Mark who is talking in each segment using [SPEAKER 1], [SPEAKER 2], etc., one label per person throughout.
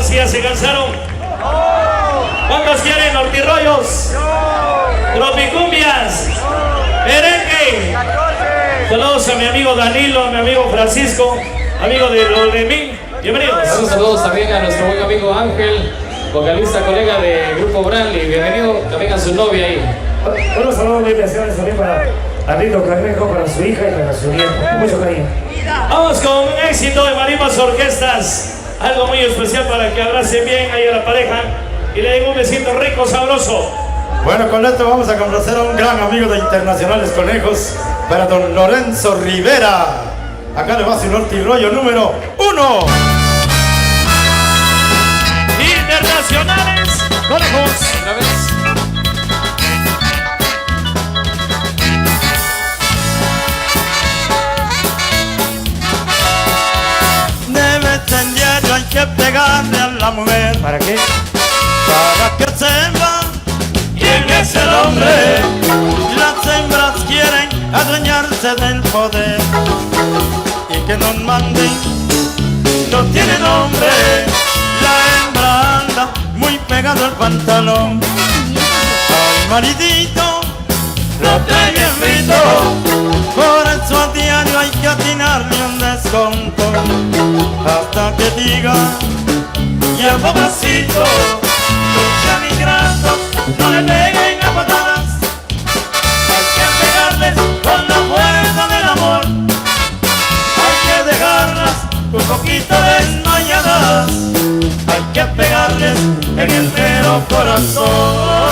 [SPEAKER 1] si ya se cansaron? ¿Cuántos quieren nortirrollos? Tropicumbias. Merengue. Saludos a mi amigo Danilo, a mi amigo Francisco, amigo de los de mí. Bienvenidos.
[SPEAKER 2] Saludos también a nuestro buen amigo Ángel, vocalista, colega de Grupo Branly. Bienvenido también a su novia ahí.
[SPEAKER 1] Unos saludos muy especiales también para Arlito Cangrejo, para su hija y para su nieto. Mucho cariño. Vamos con un éxito de Marimbas Orquestas. Algo muy especial para que abracen bien ahí a la pareja y le den un besito rico, sabroso.
[SPEAKER 3] Bueno, con esto vamos a complacer a un gran amigo de Internacionales Conejos, para don Lorenzo Rivera. Acá le va su nortirrollo número 1.
[SPEAKER 1] Internacionales Conejos.
[SPEAKER 2] Otra vez.
[SPEAKER 3] De vez en diario hay que pegarle a la mujer.
[SPEAKER 1] ¿Para qué?
[SPEAKER 3] Para que sepa quién es el hombre. Las hembras quieren adueñarse del poder y que nos manden no tiene nombre. La hembra anda muy pegado al pantalón, al maridito lo trae bien frito. Por eso a diario hay que atinarle un descontón hasta que diga ya papacito. Los ingratos no le peguen a patadas, hay que pegarles con la fuerza del amor. Hay que dejarlas un poquito desmayadas, hay que pegarles en el mero corazón.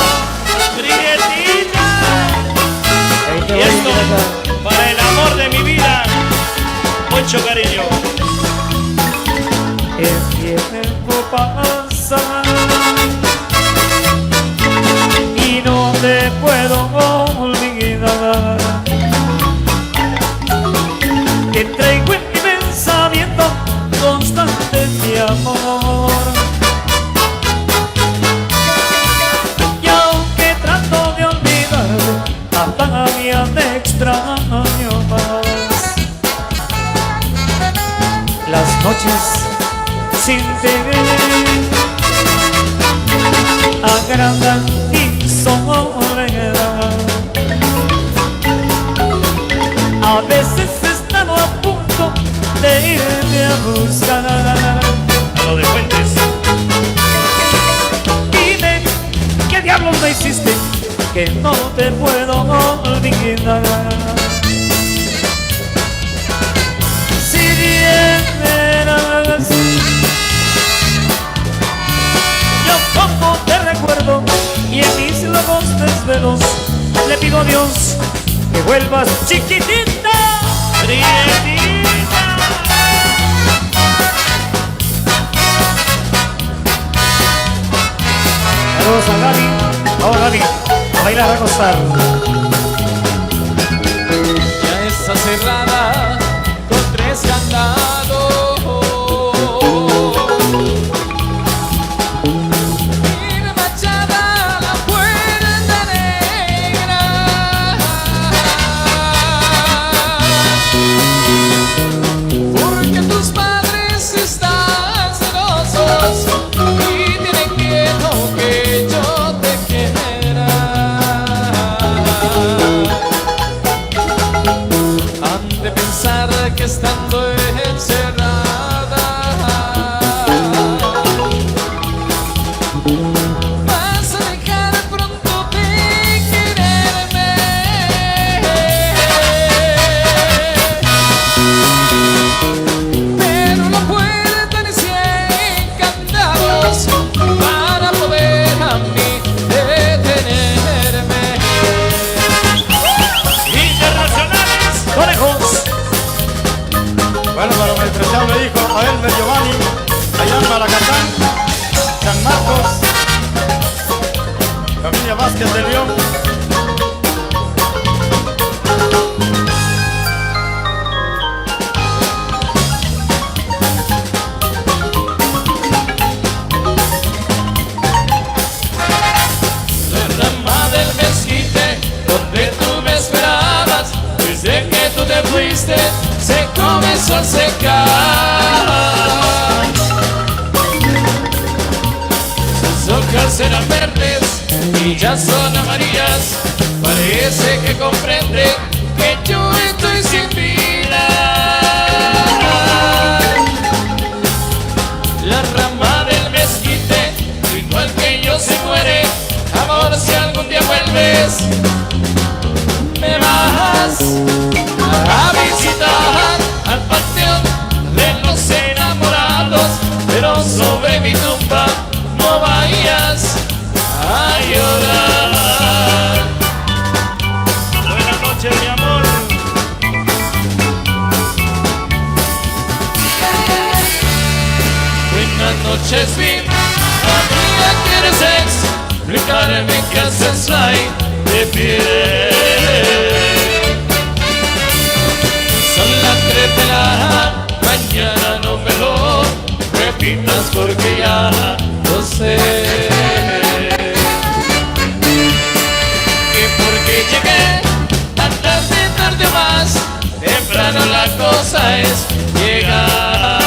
[SPEAKER 1] Briguetita. Y esto para el amor de mi vida. Mucho cariño. El tiempo pasa y no te puedo olvidar. Te traigo en mi pensamiento constante mi amor. Y aunque trato de olvidarte, hasta día te extraño más. Las noches sin te agrandan mi soledad. A veces estaba a punto de irme a buscar a lo de Fuentes. Dime, ¿qué diablos me hiciste que no te puedo olvidar? Si vienes, yo como te recuerdo y en mis locos desvelos le pido a Dios que vuelvas chiquitita, prietita. Saludos a Gaby. Vamos Gaby, a bailar, a acostar.
[SPEAKER 2] Ya está cerrada con 3 candados. Mira machada la puerta negra. Porque tus padres están celosos y tienen miedo que yo te quiera. Han de pensar que estando encerrada vas a dejar pronto de quererme. Pero la puerta ni 100 candados para poder a mí detenerme.
[SPEAKER 1] Internacionales Conejos.
[SPEAKER 3] Bueno, para mi despreciable hijo, a Elmer Giovanni, allá en Maracatán, San Marcos, familia Vázquez de León.
[SPEAKER 2] La rama del mezquite donde tú me esperabas, desde que tú te fuiste se comenzó a secar. hojas eran verdes y ya son amarillas. Parece que comprende que yo estoy sin vida. La rama del mezquite, igual que yo, se muere. Amor, si algún día vuelves, me vas a visitar al panteón de los enamorados, pero sobre mi tumba no vayas a llorar.
[SPEAKER 1] Buenas noches, mi amor.
[SPEAKER 2] Buenas noches, mi amiga, ¿quieres explicarme qué haces ahí de pie? Son las 3 de la mañana, no me lo repitas porque ya lo sé. Y porque llegué tan tarde más, temprano la cosa es llegar.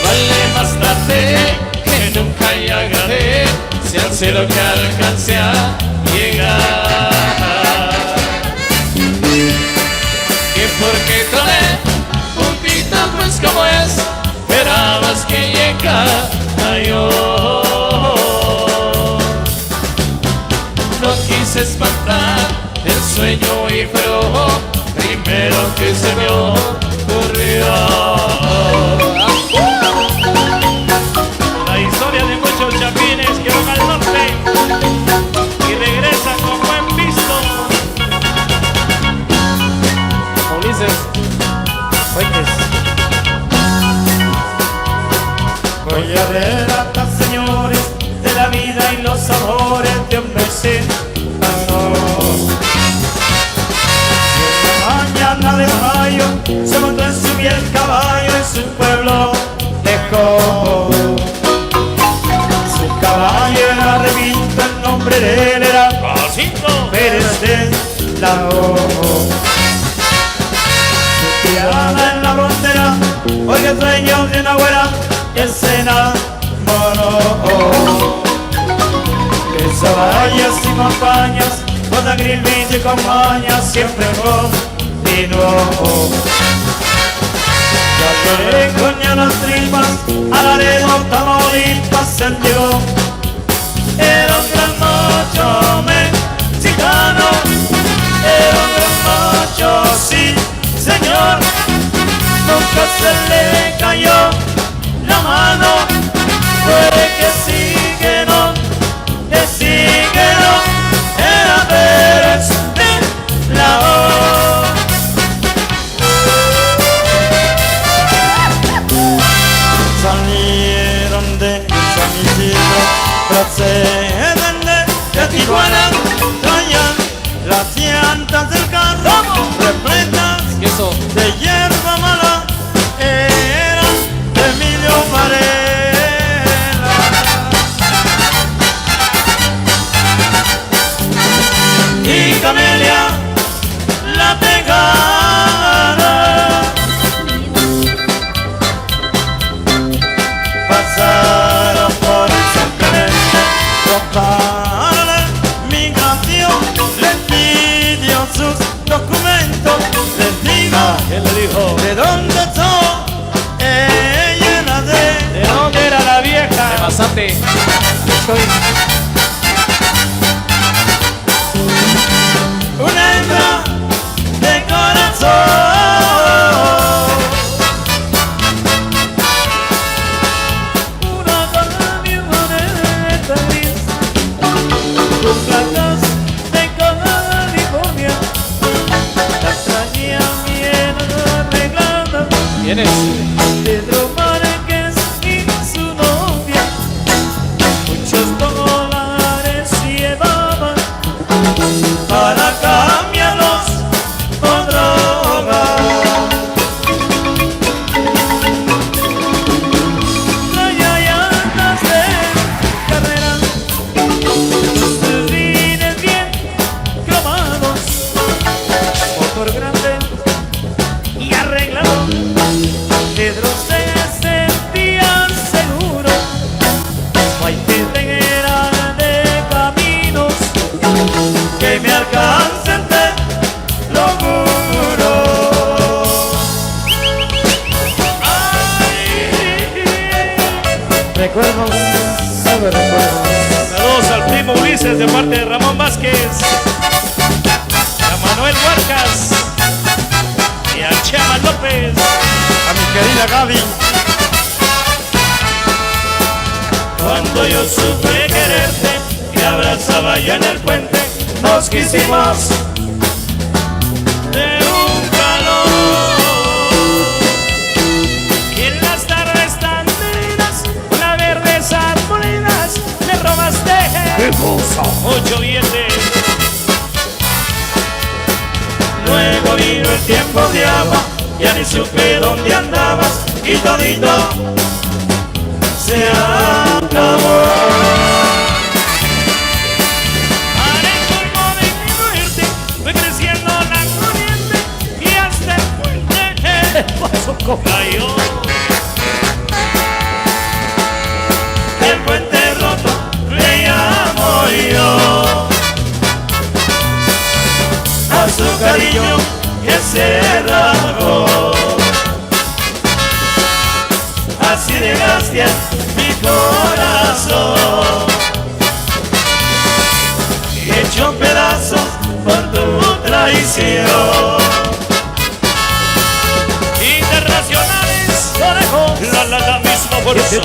[SPEAKER 2] Vale más tarde que nunca, y agradé si al cielo que alcance a llegar. Que porque tomé un pito, pues como es, esperabas que llegara yo. No quise espantar el sueño y fue lo primero que se me ocurrió.
[SPEAKER 1] La historia de muchos chapines que van al norte y regresan con buen visto.
[SPEAKER 2] Ulises
[SPEAKER 1] Fuentes.
[SPEAKER 3] Voy a relatar, señores, de la vida y los sabores de un vecino. Mañana de mayo se montó en su piel caballo en su pueblo lejos. Su caballo era Repinto, el nombre de él era
[SPEAKER 1] Jacinto
[SPEAKER 3] Pérez de la O. Su criada en la frontera, oiga el sueño de una güera que se enamoró. Esa vallas y montañas, con la grilvis y con mañas, siempre continuó. Ya que coña las tripas, a Laredo, Tamaulipas se llegó. Era un gran macho mexicano, era un gran macho, sí, señor. Nunca se le cayó la mano, puede que sí, que no, que sí, que no, era Pérez de la O. Salieron de San Isidro, proceden de Tijuana, traían las llantas del carro repletas
[SPEAKER 2] Eso.
[SPEAKER 3] de hierba mala, era de Emilio Varela. Y Camelia, la pegada, pasaron por San Clemente, tocaron migración, les pidió sus documentos, les digo,
[SPEAKER 1] ¿Quién le dijo?
[SPEAKER 3] ¿de dónde son? Ella era
[SPEAKER 1] ¿De dónde era la vieja?
[SPEAKER 2] De Mazate.
[SPEAKER 3] una hembra de corazón.
[SPEAKER 1] Una camioneta gris, con placas de California, las traía bien arregladas.
[SPEAKER 2] ¿Vienes?
[SPEAKER 1] Pedro Márquez y su novia, muchos dólares llevaban
[SPEAKER 3] Para cambiarlos por droga.
[SPEAKER 1] traía llantas de carrera, los rines bien cromados, motor grande y arreglado. Pedro se
[SPEAKER 3] recuerdos, solo recuerdos.
[SPEAKER 1] Saludos al primo Ulises de parte de Ramón Vázquez, a Manuel Huarcas y a Chema López.
[SPEAKER 3] A mi querida Gaby.
[SPEAKER 2] Cuando yo supe quererte y abrazaba yo en el puente, nos quisimos de un calor.
[SPEAKER 1] Y en las tardes tan divinas, las verdes armonidas, me robaste mucho billete.
[SPEAKER 2] Luego vino el tiempo de agua, ya ni supe dónde andabas y todito se acabó.
[SPEAKER 1] Para el colmo de mi muerte, fue creciendo la corriente y hasta el puente cayó.
[SPEAKER 2] El puente roto le llamo yo a su cariño que se rasgó. Así dejaste mi corazón y hecho pedazos por tu traición.
[SPEAKER 1] Internacionales, la misma fuerza.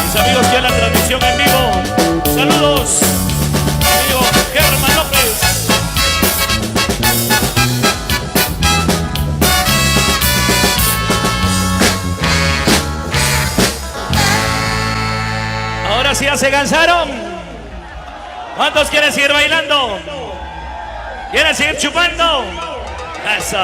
[SPEAKER 1] Mis amigos, ya la transmisión en vivo. Saludos, amigo Germán López. Ahora sí ya se cansaron. ¿Cuántos quieren seguir bailando? ¿Quieren seguir chupando? Eso.